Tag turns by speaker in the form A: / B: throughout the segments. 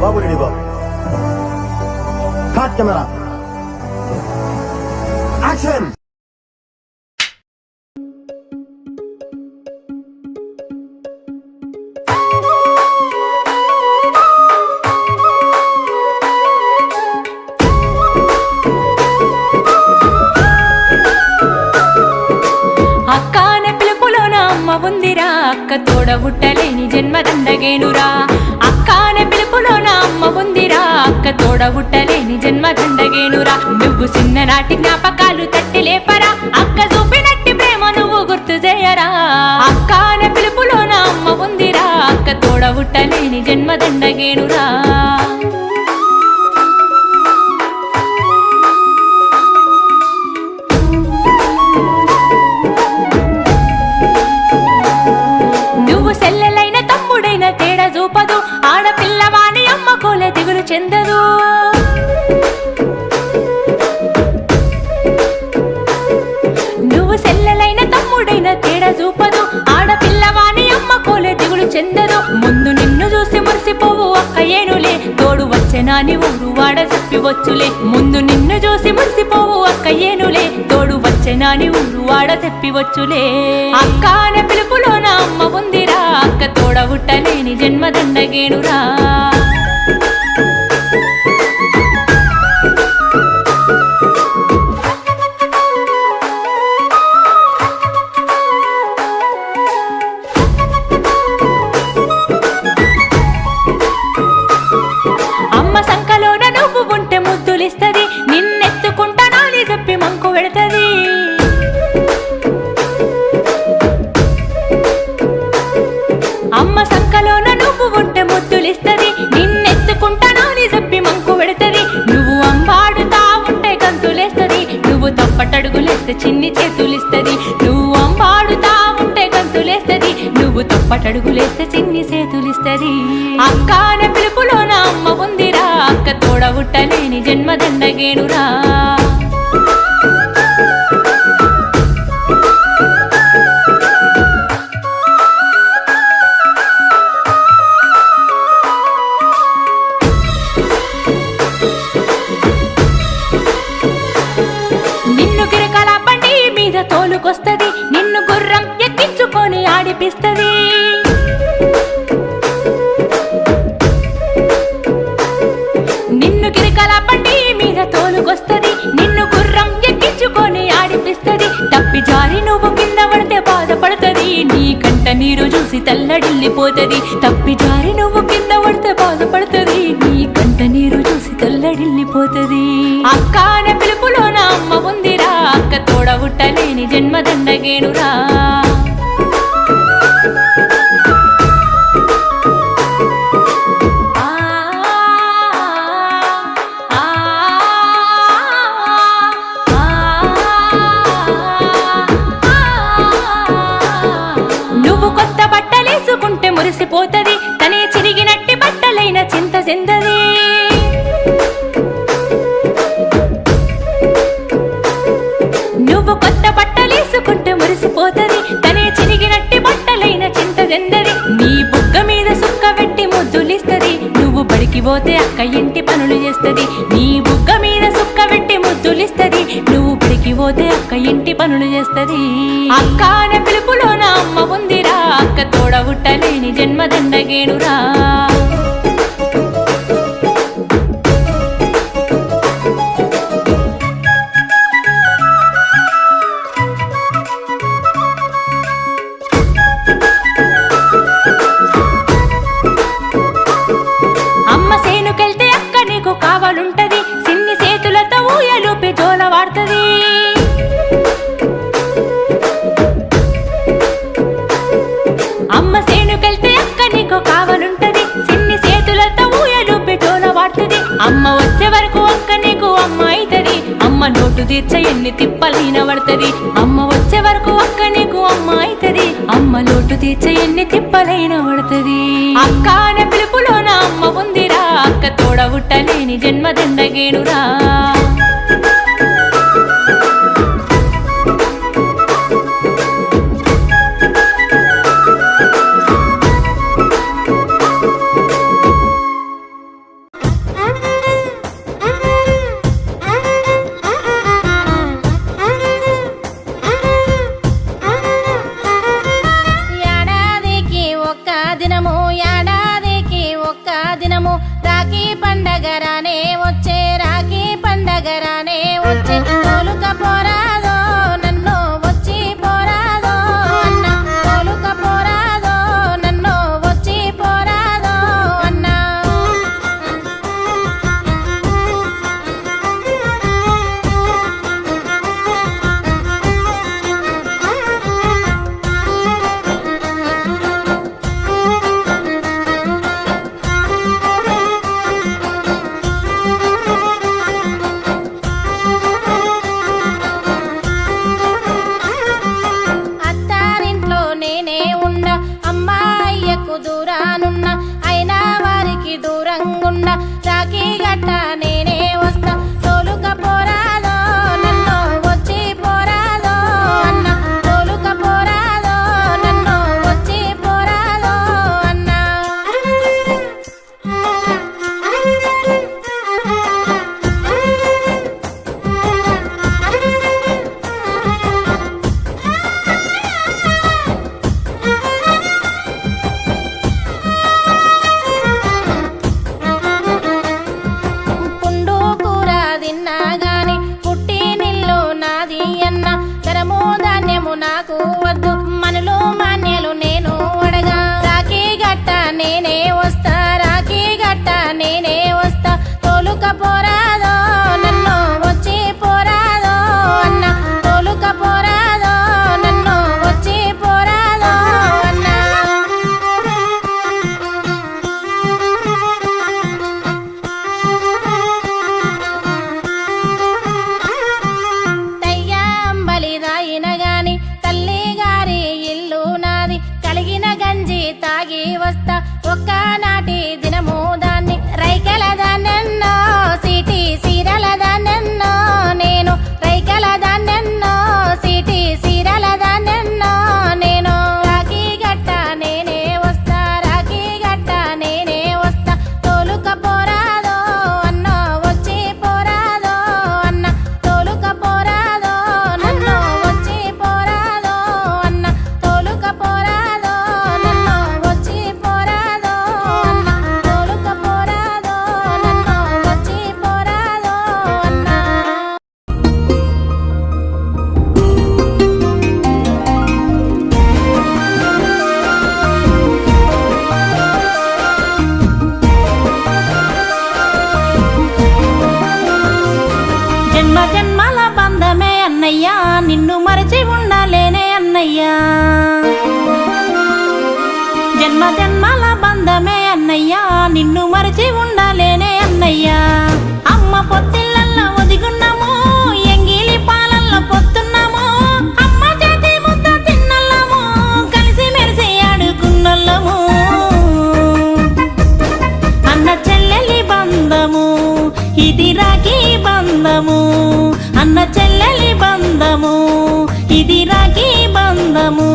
A: బాబు ready బాబు. Cut camera action.
B: ఉందిరా అక్క తోడబుట్టలేని జన్మదండగేనురా. అక్కాన పిలుపులోన అమ్మ ఉందిరా అక్క తోడబుట్టలేని జన్మదండగేనురా. నువ్వు చిన్ననాటి జ్ఞాపకాలు తట్టి లేపరా అక్క చూపినట్టి ప్రేమ నువ్వు గుర్తు చేయరా. అక్కాన పిలుపులోన అమ్మ ఉందిరా అక్క తోడబుట్టలేని జన్మదండగేనురా. సెల్లెలైన తమ్ముడైన తేడా చూపదు ఆడపిల్లవాని అమ్మ కోలే దిగులు చెందదు. నువ్వు సెల్లెలైన తమ్ముడైన తేడా చూపదు ఆడపిల్లవాని అమ్మ కోలే దిగులు చెందదు. ముందు నిన్ను చూసి మురిసిపోవు అక్క ఏనులే తోడు వచ్చెనాని ఊరు వాడ చెప్పివచ్చులే. ముందు నిన్ను చూసి మురిసిపోవు అక్క ఏనులే తోడు వచ్చెనాని ఊరు వాడ చెప్పివచ్చులే. అక్కాన పిలుపులోన అమ్మ ఉందిరా అక్క తోడబుట్టలేని జన్మదండగేనురా. అమ్మ సంకలోన నువ్వు ఉంటే ముద్దులిస్తది నిన్నెత్తుకుంటానని చెప్పి మంకు పెడతది. అమ్మ సంకలోన నువ్వు ఉంటే ముద్దులిస్తది నిన్నెత్తుకుంటానని చెప్పి మంకు పెడతది. నువ్వు అంబాడుతా ఉంటే గంతులేస్తది నువ్వు తప్పటడుగులేస్తే చిన్ని చేతులిస్తది. నువ్వు అంబాడుతా ఉంటే గంతులేస్తది నువ్వు తప్పటడుగులేస్తే చిన్ని చేతులిస్తది. అక్కాన పిలుపులోన అమ్మ ఉందిరా అక్క తోడబుట్టలేని జన్మదండగేనురా. నిన్ను గిరకల బండి మీద తోలుకొస్తది నిన్ను గుర్రం ఎక్కించుకొని ఆడిపిస్తది. నిన్ను గిరకల బండి మీద తోలుకొస్తది నిన్ను గుర్రం ఎక్కించుకొని ఆడిపిస్తది. తప్పి జారి నువ్వు కింద పడితే బాధపడుతుంది నీ కంట నీరు చూసి తల్లడిల్లిపోతది. తప్పి జారి నువ్వు కింద పడితే బాధపడుతుంది నీ కంట నీరు చూసి తల్లడిల్లిపోతది. అక్కాన పిలుపులోన అమ్మ ఉందిరా అక్క తోడబుట్టలేని జన్మదండగేనురా. నువ్వు కొత్త బట్టలేసుకుంటే మురిసిపోతది తనే చిరిగినట్టి బట్టలైన చింత చెందది. నువ్వు కొత్త బట్టలేసుకుంటే మురిసిపోతది తనే చిరిగినట్టి బట్టలైన చింత చెందది. నీ బుగ్గ మీద సుక్క పెట్టి ముద్దులిస్తది నువ్వు బడికి పోతే అక్క ఇంటి పనులు చేస్తది. నీ బుగ్గ మీద సుక్క పెట్టి ముద్దులిస్తది నువ్వు బడికి పోతే అక్క ఇంటి పనులు చేస్తది. అక్కాన పిలుపులోన అమ్మ ఉందిరా అక్క తోడబుట్టలేని జన్మదండగేనురా. అమ్మ సేనుకెళ్తే అక్క నీకు కావాలుంటది సిన్ని చేతులతో ఊయలుపి జోల వాడుతది. అమ్మ సేనుకెళ్తే అక్క నీకు కావాలుంటది సిన్ని చేతులతో ఊయలుపి జోల వాడుతది. అమ్మ వచ్చే వరకు అక్క నీకు అమ్మ అయితది అమ్మ నోటు తీర్చ ఎన్ని తిప్పలైన పడుతది. అమ్మ వచ్చే వరకు అక్క నీకు అమ్మ అయితది అమ్మ లోటు తీర్చ ఎన్ని తిప్పలైన పడుతది. అక్కాన పిలుపులోన అమ్మ ఉందిరా అక్క తోడబుట్టలేని జన్మదండగేనురా.
A: రాఖీ పండగ రానే వచ్చే, రాఖీ పండగ రానే వచ్చే, తోలుక పోరాదో నన్ను వచ్చి పోరాదో అన్న, తోలుక పోరాదో నన్ను వచ్చి పోరాదో అన్న. అత్తారింట్లో నేనే ఉండ, అమ్మాయ్యకు దూరానున్న, అయినా వారికి దూరంగున్న, రాఖీ గట్ట నేనే వస్తా, తోలుక పోరాదో నన్ను వచ్చి పోరాదో అన్న, తోలుక పోరాదో నన్ను వచ్చి పోరాదో అన్న. పుండు కూర తిన్నా గాని పుట్టినిల్లు నాది అన్న, ధనము ధాన్యము నాకు వద్దు, మనులు మాన్యలు నేను అడగా, రాఖీ గట్ట నేనే వస్తా, రాఖీ గట్ట నేనే వస్తా, తోలుక పోరాదో నన్ను వచ్చి పోరాదో అన్న, తోలుక పోరాదో నన్ను వచ్చి పోరాదో అన్న. తయ్యా అంబలి దాయిన గాని తల్లి గారి ఇల్లు నాది, కలిగిన గంజి తాగి వస్తా, ఒక్కనాటి దినము దాన్ని, రైకల దాన్నెన్నో సీటి సీరల దాన్నెన్నో నేను, రైకల దాన్నెన్నో సీటి సీరల దాన్నెన్నో నేను, రాఖీ గట్ట నేనే వస్తా, రాఖీ గట్ట నేనే వస్తా, తోలుక పోరాదో అన్న వచ్చి పోరాదో అన్న, తోలుక పోరాదో నన్ను వచ్చి పోరాదో అన్న, తోలుక పోరాదో నన్ను వచ్చి పోరాదో అన్న, తోలుక పోరాదో నన్ను వచ్చి పోరాదో అన్న.
B: జన్మ జన్మల బంధమే అన్నయ్యా, నిన్ను మరచి ఉండలేనే అన్నయ్యా, జన్మ జన్మల బంధమే అన్నయ్యా, నిన్ను మరచి ఉండలేనే అన్నయ్యా. అమ్మ పొత్తిళ్ళల్లో ఒదిగున్నాము, ఎంగిలి పాలల్లో పొత్తున్నాము, అమ్మ చేతి ముద్ద తిన్నల్లము, కలిసి మెరిసి ఆడుకున్నల్లము, అన్న చెల్లెలి బంధము ఇది రాఖీ బంధము, అన్న చెల్లెలి బంధము ఇది రాఖీ బంధము.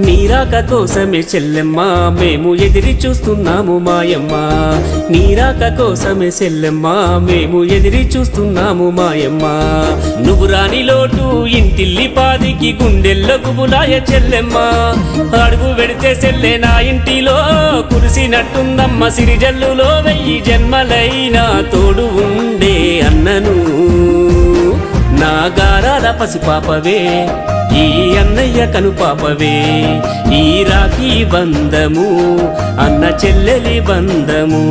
C: నీరాక కోసమే చెల్లెమ్మ మేము ఎదిరి చూస్తున్నాము మాయమ్మ, నీరాక కోసమే చెల్లెమ్మ మేము ఎదిరి చూస్తున్నాము మాయమ్మ. నువ్వు రాని లోటు ఇంటిల్లి పాదికి గుండెల్ల గుబులాయ చెల్లెమ్మ, అడుగు పెడితే చెల్లె నా ఇంటిలో కురిసినట్టుందమ్మ, సిరిజల్లులో 1000 జన్మలైనా తోడు ఉండే అన్నను, నా గారాల పసిపాపవే ఈ అన్నయ్య కనుపాపవే, ఈ రాఖీ బంధము అన్న చెల్లెలి బంధము.